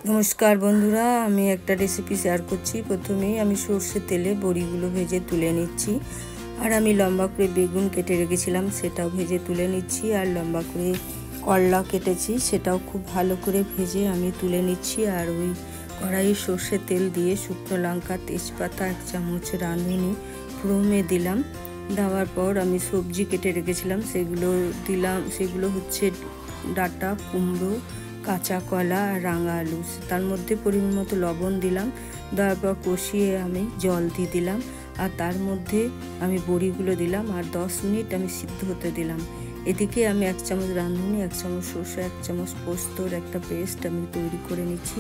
नमस्कार बंधुरा आमी एकटा रेसिपि शेयर करছি। प्रथमेই আমি সরষে তেলে বড়িগুলো ভেজে তুলে নিচ্ছি আর আমি লম্বা করে বেগুন কেটে রেখেছিলাম সেটাও ভেজে তুলে নিচ্ছি আর লম্বা করে করলা কেটেছি সেটাও খুব ভালো করে ভেজে আমি তুলে নিচ্ছি। আর ওই কড়াইয়ে সরষে তেল দিয়ে শুকনো লঙ্কা তেজপাতা 1 চামচ রাঁধুনি ফোড়নে দিলাম। দেওয়ার পর আমি সবজি কেটে রেখেছিলাম সেগুলো দিলাম। সেগুলো হচ্ছে ডাঁটা, কুমড়ো, কাঁচা কলা আর রাঙা আলু। তার মধ্যে পরিমাণ মতো লবণ দিলাম। দেওয়ার পর কষিয়ে আমি জল দিয়ে দিলাম আর তার মধ্যে আমি বড়িগুলো দিলাম আর 10 মিনিট আমি সিদ্ধ হতে দিলাম। এদিকে আমি 1 চামচ রাঁধুনি, 1 চামচ সরষে, 1 চামচ পোস্তর একটা পেস্ট আমি তৈরি করে নিচ্ছি।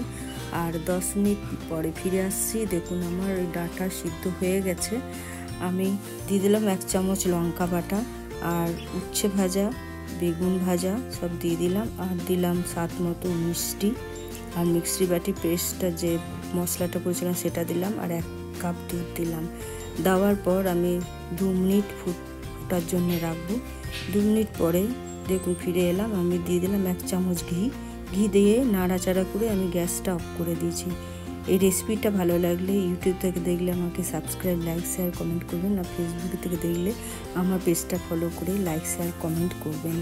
আর 10 মিনিট পরে ফিরে আসছি। দেখুন আমার ওই ডাঁটা সিদ্ধ হয়ে গেছে। আমি দিয়ে দিলাম 1 চামচ লঙ্কা বাটা আর উচ্ছে ভাজা, বেগুন ভাজা সব দিয়ে দিলাম আর দিলাম স্বাদ মতো মিষ্টি আর মিক্সি বাটি পেস্টটা যে মশলাটা করেছিলাম সেটা দিলাম আর 1 কাপ দুধ দিলাম। দেওয়ার পর আমি 2 মিনিট ফুটার জন্য রাখবো। 2 মিনিট পরে দেখুন ফিরে এলাম। আমি দিয়ে দিলাম 1 চামচ ঘি দিয়ে নাড়াচাড়া করে আমি গ্যাসটা অফ করে দিয়েছি। এই রেসিপিটা ভালো লাগলে ইউটিউব থেকে দেখলে আমাকে সাবস্ক্রাইব, লাইক, শেয়ার, কমেন্ট করবেন আর ফেসবুক থেকে দেখলে আমার পেজটা ফলো করে লাইক, শেয়ার, কমেন্ট করবেন।